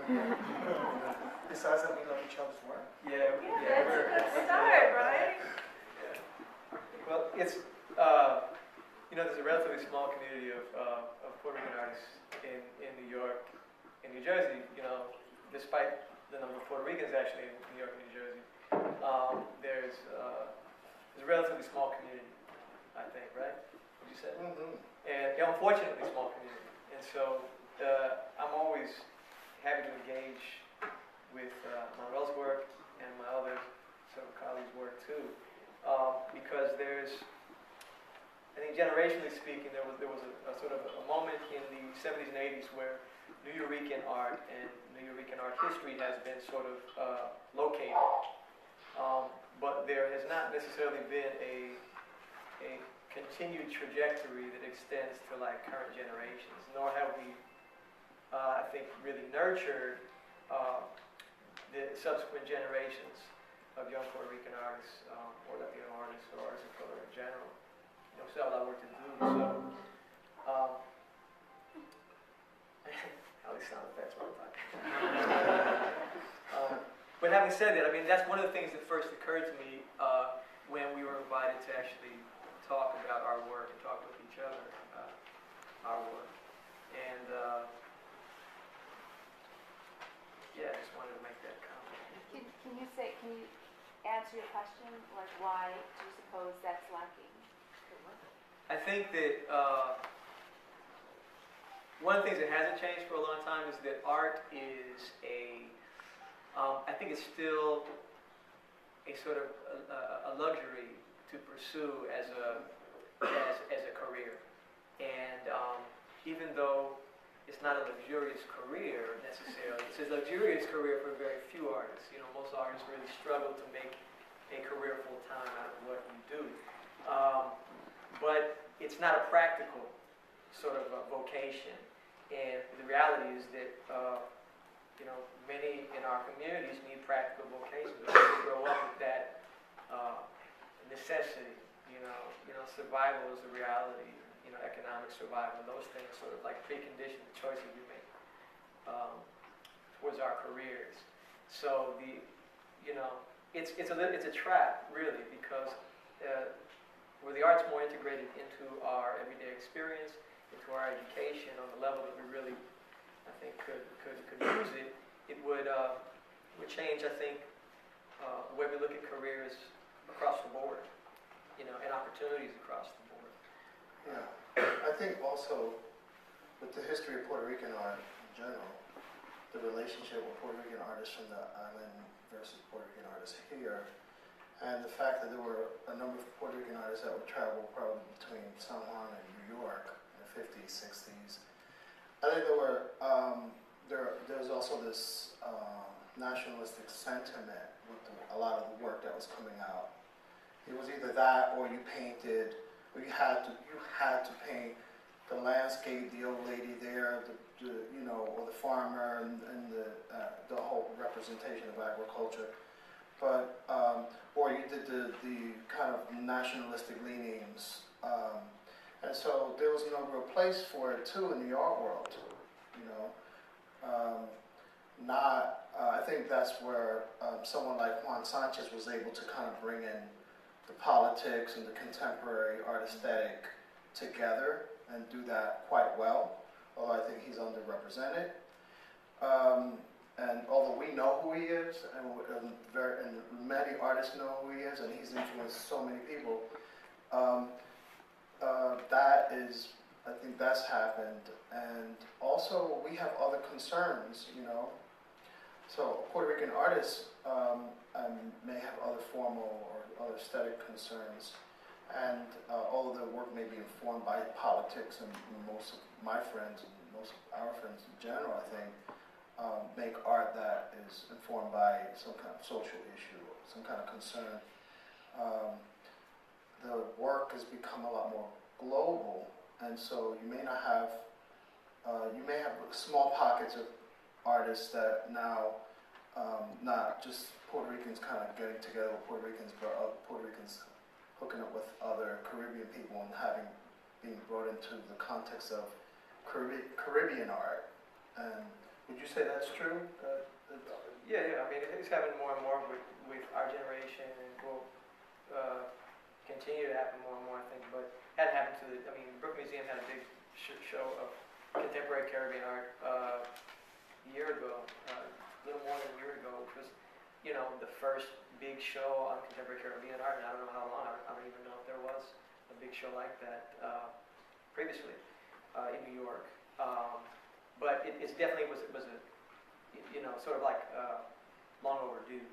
Besides that, we love each other's work. Yeah, Yeah, that's a good start, right? Well, it's, there's a relatively small community of Puerto Rican artists in New York and New Jersey, despite the number of Puerto Ricans actually in New York and New Jersey. There's a relatively small community, I think, right? Would you say? Mm-hmm. And unfortunately, small community. And so I'm always happy to engage with Manuel's work and my other sort of colleagues' work too, because I think generationally speaking, there was a sort of a moment in the 70s and 80s where New Eurekan art and New Eurekan art history has been sort of located, but there has not necessarily been a continued trajectory that extends to like current generations, nor have we, I think, really nurtured the subsequent generations of young Puerto Rican artists, or Latino artists, or artists of color in general. We still have a lot of work to do. So, all these sound effects all the time. But having said that, I mean, that's one of the things that first occurred to me when we were invited to actually talk about our work and talk with each other about our work. And I just wanted to make that comment. Can you answer your question? Like, why do you suppose that's lacking? I think that one of the things that hasn't changed for a long time is that art is I think it's still a sort of a luxury to pursue as a career. And even though it's not a luxurious career necessarily, it's a luxurious career for very few artists. Most artists really struggle to make a career full time out of what you do. But it's not a practical sort of vocation. And the reality is that many in our communities need practical vocations. They grow up with that necessity. Survival is a reality. Economic survival. Those things sort of like precondition the choices we make towards our careers. So it's a trap really, because where the art's more integrated into our everyday experience, into our education on the level that we really, I think, could use it, it would change, I think, the way we look at careers across the board, and opportunities across the board. Yeah, I think also with the history of Puerto Rican art in general, the relationship with Puerto Rican artists from the island versus Puerto Rican artists here, and the fact that there were a number of Puerto Rican artists that would travel probably between San Juan and New York in the 50s, 60s. I think there's also this nationalistic sentiment with a lot of the work that was coming out. It was either that or you painted, or you had to paint the landscape, the old lady there, or the farmer, and the whole representation of agriculture. But or you did the kind of nationalistic leanings, and so there was no real place for it too in the art world. I think that's where someone like Juan Sanchez was able to kind of bring in the politics and the contemporary art aesthetic together and do that quite well, although I think he's underrepresented. And although we know who he is, and many artists know who he is, and he's influenced so many people, I think that's happened. And also we have other concerns, So Puerto Rican artists may have other formal or other aesthetic concerns, and all of their work may be informed by politics, and most of my friends and most of our friends in general, I think, make art that is informed by some kind of social issue or some kind of concern. The work has become a lot more global, and so you may not have, you may have small pockets of artists that now, not just Puerto Ricans kind of getting together with Puerto Ricans, but Puerto Ricans hooking up with other Caribbean people and being brought into the context of Caribbean art, and Would you say that's true? Yeah, I mean, it's happening more and more with our generation, and will continue to happen more and more, I think. But hadn't happened to the, I mean, the Brook Museum had a big show of contemporary Caribbean art a year ago, a little more than a year ago, which was, you know, the first big show on contemporary Caribbean art, and I don't know how long, I don't even know if there was a big show like that previously in New York. But it's definitely was a, you know, sort of like long overdue.